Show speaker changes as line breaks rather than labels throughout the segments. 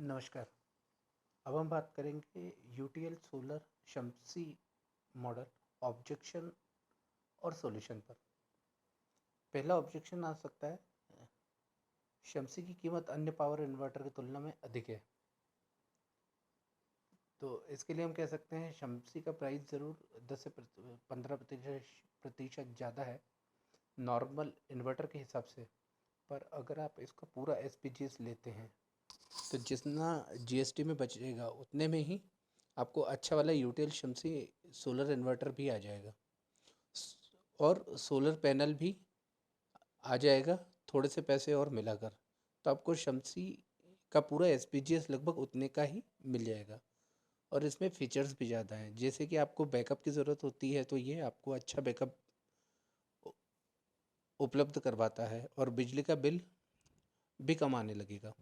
नमस्कार। अब हम बात करेंगे UTL solar Shamsi model objection और सॉल्यूशन पर। पहला ऑब्जेक्शन आ सकता है, शम्सी की कीमत अन्य पावर इन्वर्टर की तुलना में अधिक है। तो इसके लिए हम कह सकते हैं शम्सी का प्राइस ज़रूर 10 से 15% ज़्यादा है नॉर्मल इन्वर्टर के हिसाब से। पर अगर आप इसका पूरा एसपीजीएस लेते हैं तो जितना जीएसटी में बचेगा उतने में ही आपको अच्छा वाला यूटीएल शम्सी सोलर इन्वर्टर भी आ जाएगा और सोलर पैनल भी आ जाएगा थोड़े से पैसे और मिलाकर। तो आपको शम्सी का पूरा एसपीजीएस लगभग उतने का ही मिल जाएगा और इसमें फीचर्स भी ज़्यादा हैं। जैसे कि आपको बैकअप की ज़रूरत होती है तो ये आपको अच्छा बैकअप उपलब्ध करवाता है और बिजली का बिल भी कम आने लगेगा।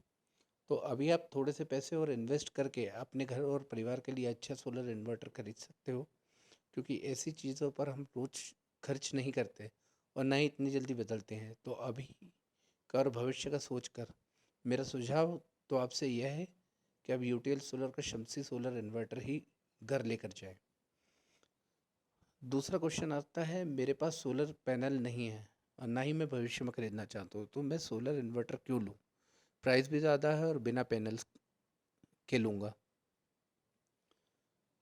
तो अभी आप थोड़े से पैसे और इन्वेस्ट करके अपने घर और परिवार के लिए अच्छा सोलर इन्वर्टर खरीद सकते हो, क्योंकि ऐसी चीज़ों पर हम रोज़ खर्च नहीं करते और ना ही इतनी जल्दी बदलते हैं। तो अभी का और भविष्य का सोच कर मेरा सुझाव तो आपसे यह है कि आप यूटीएल सोलर का शम्सी सोलर इन्वर्टर ही घर लेकर जाएं। दूसरा क्वेश्चन आता है, मेरे पास सोलर पैनल नहीं है और ना ही मैं भविष्य में खरीदना चाहता हूँ, तो मैं सोलर इन्वर्टर क्यों लूँ? प्राइस भी ज़्यादा है और बिना पैनल्स के लूँगा।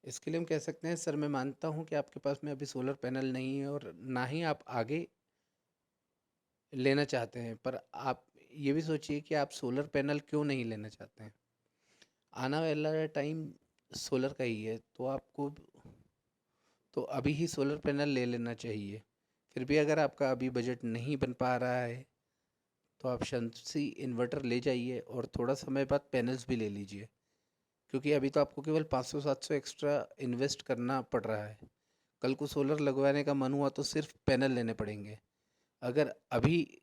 इसके लिए हम कह सकते हैं, सर मैं मानता हूँ कि आपके पास में अभी सोलर पैनल नहीं है और ना ही आप आगे लेना चाहते हैं, पर आप ये भी सोचिए कि आप सोलर पैनल क्यों नहीं लेना चाहते हैं। आना वाला टाइम सोलर का ही है, तो आपको तो अभी ही सोलर पैनल ले लेना चाहिए। फिर भी अगर आपका अभी बजट नहीं बन पा रहा है तो आप शम्सी इन्वर्टर ले जाइए और थोड़ा समय बाद पैनल्स भी ले लीजिए, क्योंकि अभी तो आपको केवल 500-700 एक्स्ट्रा इन्वेस्ट करना पड़ रहा है। कल को सोलर लगवाने का मन हुआ तो सिर्फ पैनल लेने पड़ेंगे। अगर अभी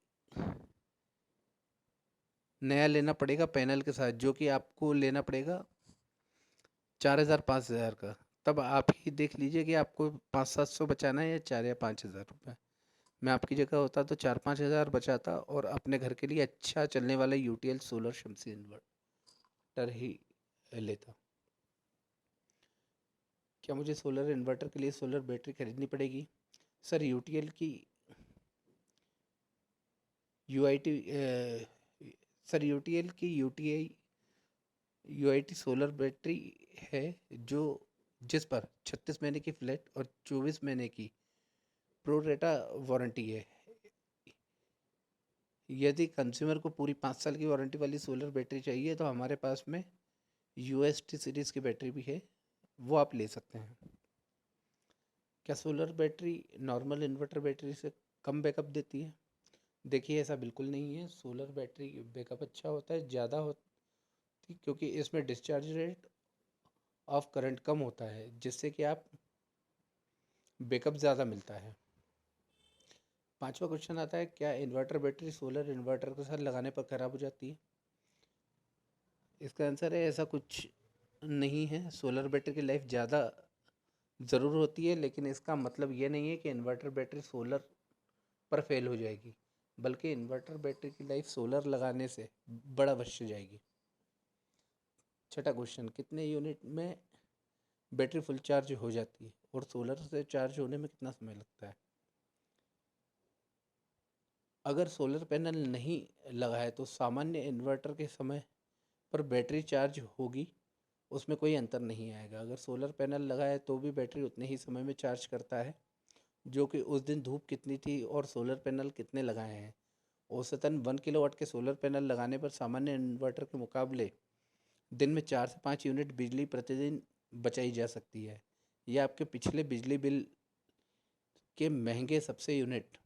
नया लेना पड़ेगा पैनल के साथ, जो कि आपको लेना पड़ेगा 4,000-5,000 का, तब आप ही देख लीजिए कि आपको 500-700 बचाना है या 4,000-5,000 रुपये। मैं आपकी जगह होता तो 4-5 हज़ार बचाता और अपने घर के लिए अच्छा चलने वाला यूटीएल सोलर शम्सी इन्वर्टर ही लेता। क्या मुझे सोलर इन्वर्टर के लिए सोलर बैटरी खरीदनी पड़ेगी? सर यूटीएल की यूआईटी सर यूटीएल की यूआईटी सोलर बैटरी है जो जिस पर 36 महीने की फ्लैट और 24 महीने की प्रोरेटा वारंटी है। यदि कंज्यूमर को पूरी 5 साल की वारंटी वाली सोलर बैटरी चाहिए तो हमारे पास में यूएसटी सीरीज़ की बैटरी भी है, वो आप ले सकते हैं। क्या solar battery normal inverter battery से कम बैकअप देती है? देखिए ऐसा बिल्कुल नहीं है। सोलर बैटरी बैकअप अच्छा होता है, ज़्यादा होती, क्योंकि इसमें डिस्चार्ज रेट ऑफ करंट कम होता है, जिससे कि आप बैकअप ज़्यादा मिलता है। पांचवा क्वेश्चन आता है, क्या इन्वर्टर बैटरी सोलर इन्वर्टर के साथ लगाने पर ख़राब हो जाती है? इसका आंसर है, ऐसा कुछ नहीं है। सोलर बैटरी की लाइफ ज़्यादा ज़रूर होती है, लेकिन इसका मतलब ये नहीं है कि इन्वर्टर बैटरी सोलर पर फेल हो जाएगी, बल्कि इन्वर्टर बैटरी की लाइफ सोलर लगाने से बड़ा बढ़ जाएगी। छठा क्वेश्चन, कितने यूनिट में बैटरी फुल चार्ज हो जाती है और सोलर से चार्ज होने में कितना समय लगता है? अगर सोलर पैनल नहीं लगा है तो सामान्य इन्वर्टर के समय पर बैटरी चार्ज होगी, उसमें कोई अंतर नहीं आएगा। अगर सोलर पैनल लगा है तो भी बैटरी उतने ही समय में चार्ज करता है, जो कि उस दिन धूप कितनी थी और सोलर पैनल कितने लगाए हैं। औसतन 1 किलोवाट के सोलर पैनल लगाने पर सामान्य इन्वर्टर के मुकाबले दिन में 4 से 5 यूनिट बिजली प्रतिदिन बचाई जा सकती है। यह आपके पिछले बिजली बिल के महंगे सबसे यूनिट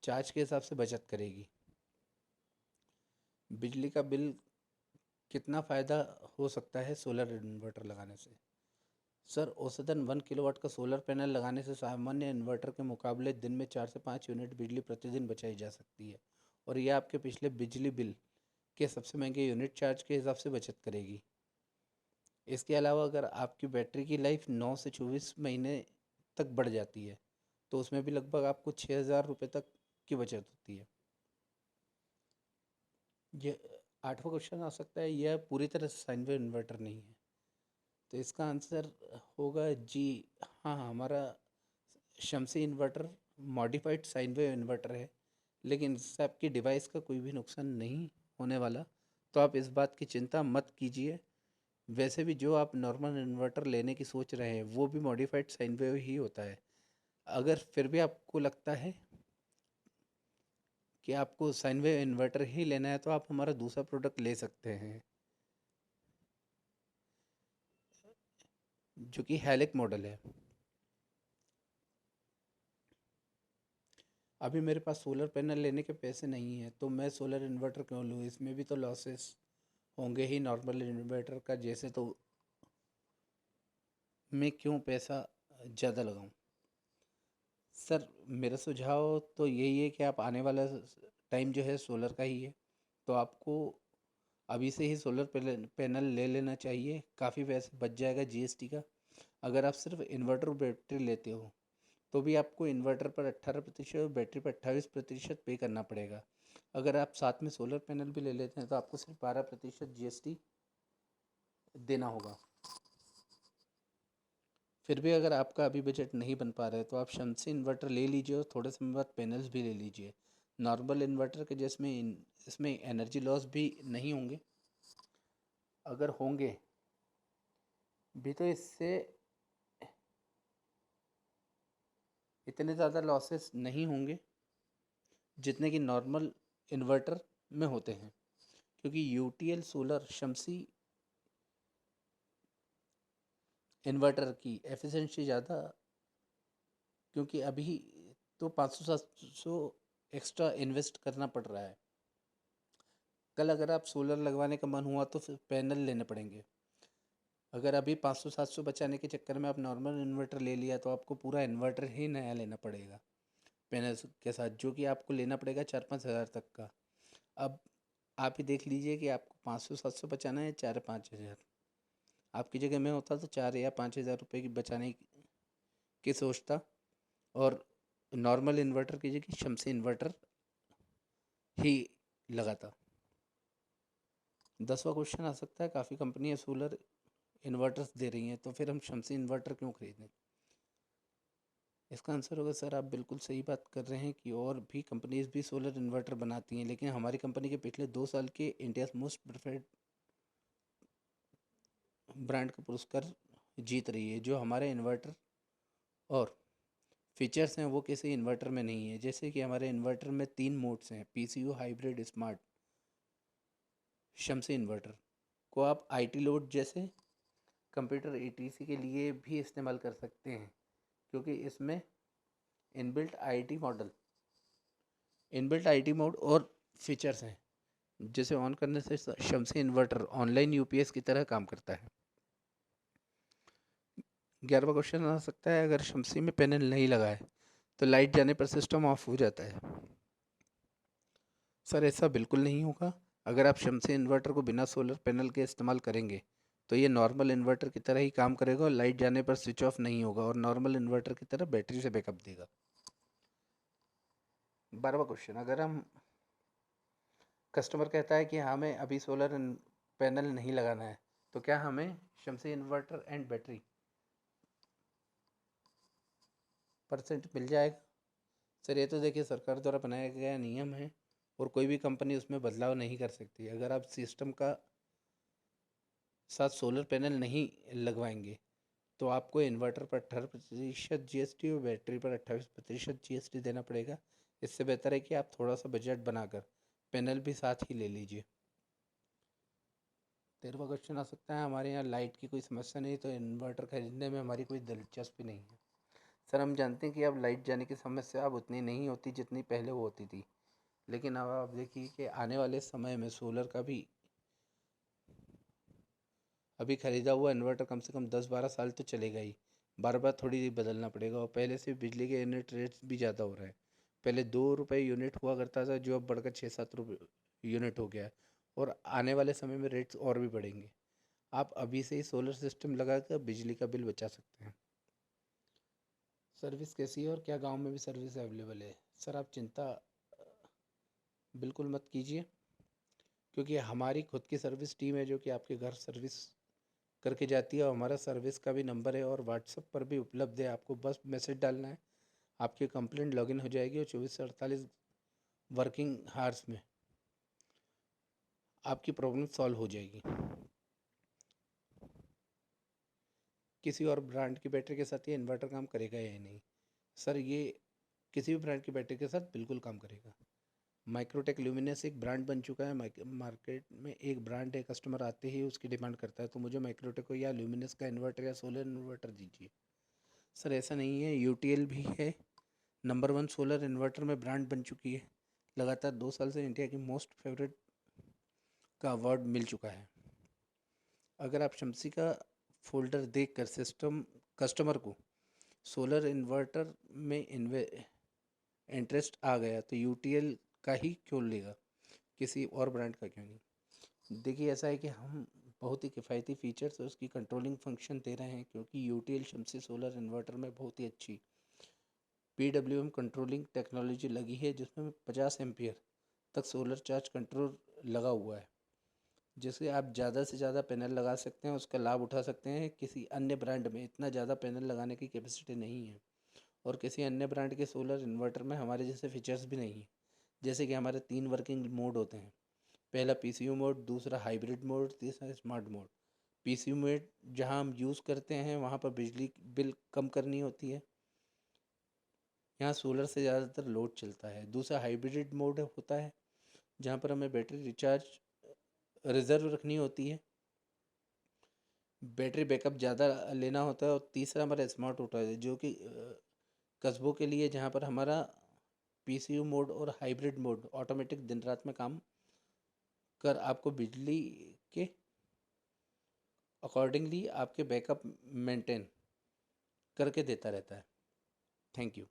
चार्ज के हिसाब से बचत करेगी। बिजली का बिल कितना फ़ायदा हो सकता है सोलर इन्वर्टर लगाने से? सर औसतन 1 किलोवाट का सोलर पैनल लगाने से सामान्य इन्वर्टर के मुकाबले दिन में 4 से 5 यूनिट बिजली प्रतिदिन बचाई जा सकती है और यह आपके पिछले बिजली बिल के सबसे महंगे यूनिट चार्ज के हिसाब से बचत करेगी। इसके अलावा अगर आपकी बैटरी की लाइफ 9 से 24 महीने तक बढ़ जाती है तो उसमें भी लगभग आपको 6,000 रुपये तक की बचत होती है। ये 8वां क्वेश्चन आ सकता है, यह पूरी तरह से साइन वेव इन्वर्टर नहीं है। तो इसका आंसर होगा जी हाँ, हमारा Shamsi inverter modified sine wave inverter है, लेकिन इससे आपकी डिवाइस का कोई भी नुकसान नहीं होने वाला, तो आप इस बात की चिंता मत कीजिए। वैसे भी जो आप नॉर्मल इन्वर्टर लेने की सोच रहे हैं वो भी मॉडिफाइड साइन वेव ही होता है। अगर फिर भी आपको लगता है कि आपको साइन वेव इन्वर्टर ही लेना है तो आप हमारा दूसरा प्रोडक्ट ले सकते हैं, जो कि हेलिक मॉडल है। अभी मेरे पास सोलर पैनल लेने के पैसे नहीं हैं, तो मैं सोलर इन्वर्टर क्यों लूँ? इसमें भी तो लॉसेस होंगे ही नॉर्मल इन्वर्टर का जैसे, तो मैं क्यों पैसा ज़्यादा लगाऊं? सर, मेरा सुझाव तो यही है कि आप आने वाला टाइम जो है सोलर का ही है, तो आपको अभी से ही सोलर पैनल ले लेना चाहिए। काफ़ी पैसे बच जाएगा जीएसटी का। अगर आप सिर्फ इन्वर्टर और बैटरी लेते हो तो भी आपको इन्वर्टर पर 18% और बैटरी पर 28% पे करना पड़ेगा। अगर आप साथ में सोलर पैनल भी ले लेते हैं तो आपको सिर्फ 12% जीएसटी देना होगा। फिर भी अगर आपका अभी बजट नहीं बन पा रहा है तो आप शमसी इन्वर्टर ले लीजिए और थोड़े समय बाद पैनल्स भी ले लीजिए। नॉर्मल इन्वर्टर के जिसमें इसमें एनर्जी लॉस भी नहीं होंगे, अगर होंगे भी तो इससे इतने ज़्यादा लॉसेस नहीं होंगे जितने कि नॉर्मल इन्वर्टर में होते हैं, क्योंकि यूटीएल सोलर शमसी इन्वर्टर की एफिशिएंसी ज़्यादा, क्योंकि अभी तो 500-700 एक्स्ट्रा इन्वेस्ट करना पड़ रहा है। कल अगर आप सोलर लगवाने का मन हुआ तो फिर पैनल लेने पड़ेंगे। अगर अभी 500-700 बचाने के चक्कर में आप नॉर्मल इन्वर्टर ले लिया तो आपको पूरा इन्वर्टर ही नया लेना पड़ेगा पैनल के साथ, जो कि आपको लेना पड़ेगा 4-5 हज़ार तक का। अब आप ही देख लीजिए कि आपको 500-700 बचाना है 4-5 हज़ार। आपकी जगह मैं होता तो 4 या 5 हज़ार रुपये की बचाने की सोचता और नॉर्मल इन्वर्टर की जगह शमसी इन्वर्टर ही लगाता। 10वां क्वेश्चन आ सकता है, काफ़ी कंपनियां सोलर इन्वर्टर्स दे रही हैं तो फिर हम शमसी इन्वर्टर क्यों खरीदें? इसका आंसर होगा, सर आप बिल्कुल सही बात कर रहे हैं कि और भी कंपनीज भी सोलर इन्वर्टर बनाती हैं, लेकिन हमारी कंपनी के पिछले 2 साल के इंडिया मोस्ट प्रेफर्ड ब्रांड का पुरस्कार जीत रही है। जो हमारे इन्वर्टर और फीचर्स हैं वो किसी इन्वर्टर में नहीं है। जैसे कि हमारे इन्वर्टर में 3 मोड्स हैं, पीसीयू, हाइब्रिड, स्मार्ट। शमसी इन्वर्टर को आप आईटी लोड जैसे कंप्यूटर एटीसी के लिए भी इस्तेमाल कर सकते हैं, क्योंकि इसमें inbuilt IT model inbuilt IT mode और फीचर्स हैं, जिसे ऑन करने से शमसी इन्वर्टर ऑनलाइन यूपीएस की तरह काम करता है। 11वां क्वेश्चन आ सकता है, अगर शमसी में पैनल नहीं लगा है तो लाइट जाने पर सिस्टम ऑफ हो जाता है? सर, ऐसा बिल्कुल नहीं होगा। अगर आप शमसी इन्वर्टर को बिना सोलर पैनल के इस्तेमाल करेंगे तो ये नॉर्मल इन्वर्टर की तरह ही काम करेगा और लाइट जाने पर स्विच ऑफ नहीं होगा और नॉर्मल इन्वर्टर की तरह बैटरी से बैकअप देगा। 12वां क्वेश्चन, अगर हम कस्टमर कहता है कि हमें अभी सोलर पैनल नहीं लगाना है तो क्या हमें शमसी इन्वर्टर एंड बैटरी परसेंट मिल जाएगा? सर, ये तो देखिए सरकार द्वारा बनाया गया नियम है और कोई भी कंपनी उसमें बदलाव नहीं कर सकती। अगर आप सिस्टम का साथ सोलर पैनल नहीं लगवाएंगे तो आपको इन्वर्टर पर 18% जीएसटी और बैटरी पर 28% जीएसटी देना पड़ेगा। इससे बेहतर है कि आप थोड़ा सा बजट बनाकर पैनल भी साथ ही ले लीजिए। 13वां क्वेश्चन आ सकता है, हमारे यहाँ लाइट की कोई समस्या नहीं तो इन्वर्टर खरीदने में हमारी कोई दिलचस्पी नहीं है। सर, हम जानते हैं कि अब लाइट जाने की समस्या अब उतनी नहीं होती जितनी पहले वो होती थी, लेकिन अब आप देखिए कि आने वाले समय में सोलर का भी अभी ख़रीदा हुआ इन्वर्टर कम से कम 10-12 साल तो चलेगा ही। बार बार थोड़ी बदलना पड़ेगा और पहले से बिजली के यूनिट रेट्स भी ज़्यादा हो रहे हैं। पहले 2 रुपये यूनिट हुआ करता था, जो अब बढ़कर 6-7 रुपये यूनिट हो गया है और आने वाले समय में रेट्स और भी बढ़ेंगे। आप अभी से ही सोलर सिस्टम लगाकर बिजली का बिल बचा सकते हैं। सर्विस कैसी है और क्या गांव में भी सर्विस अवेलेबल है? सर, आप चिंता बिल्कुल मत कीजिए। क्योंकि हमारी खुद की सर्विस टीम है जो कि आपके घर सर्विस करके जाती है, और हमारा सर्विस का भी नंबर है और व्हाट्सएप पर भी उपलब्ध है। आपको बस मैसेज डालना है, आपकी कंप्लेंट लॉगिन हो जाएगी और 24 से 48 वर्किंग हार्स में आपकी प्रॉब्लम सॉल्व हो जाएगी। किसी और ब्रांड की बैटरी के साथ ये इन्वर्टर काम करेगा या नहीं? सर ये किसी भी ब्रांड की बैटरी के साथ बिल्कुल काम करेगा। माइक्रोटेक ल्यूमिनस एक ब्रांड बन चुका है, मार्केट में एक ब्रांड है, कस्टमर आते ही उसकी डिमांड करता है, तो मुझे माइक्रोटेक को या ल्यूमिनस का इन्वर्टर या सोलर इन्वर्टर दीजिए। सर ऐसा नहीं है, यूटीएल भी है, नंबर 1 सोलर इन्वर्टर में ब्रांड बन चुकी है, लगातार 2 साल से इंडिया की मोस्ट फेवरेट का अवार्ड मिल चुका है। अगर आप शम्सी का फोल्डर देखकर सिस्टम कस्टमर को सोलर इन्वर्टर में इंटरेस्ट आ गया तो यूटीएल का ही क्यों लेगा, किसी और ब्रांड का क्यों नहीं? देखिए ऐसा है कि हम बहुत ही किफ़ायती फीचर्स और उसकी कंट्रोलिंग फंक्शन दे रहे हैं, क्योंकि यूटीएल शम्सी सोलर इन्वर्टर में बहुत ही अच्छी PWM कंट्रोलिंग टेक्नोलॉजी लगी है, जिसमें 50 एम्पियर तक सोलर चार्ज कंट्रोल लगा हुआ है, जिससे आप ज़्यादा से ज़्यादा पैनल लगा सकते हैं, उसका लाभ उठा सकते हैं। किसी अन्य ब्रांड में इतना ज़्यादा पैनल लगाने की कैपेसिटी नहीं है, और किसी अन्य ब्रांड के सोलर इन्वर्टर में हमारे जैसे फीचर्स भी नहीं है। जैसे कि हमारे 3 वर्किंग मोड होते हैं, पहला PCU मोड, दूसरा हाइब्रिड मोड, तीसरा स्मार्ट मोड। PCU मोड जहाँ हम यूज़ करते हैं वहाँ पर बिजली बिल कम करनी होती है, यहाँ सोलर से ज़्यादातर लोड चलता है। दूसरा हाइब्रिड मोड होता है, जहाँ पर हमें बैटरी रिचार्ज रिज़र्व रखनी होती है, बैटरी बैकअप ज़्यादा लेना होता है। और तीसरा हमारा स्मार्ट होता है, जो कि कस्बों के लिए, जहाँ पर हमारा PCU मोड और हाइब्रिड मोड ऑटोमेटिक दिन रात में काम कर आपको बिजली के अकॉर्डिंगली आपके बैकअप मेंटेन करके देता रहता है। Thank you.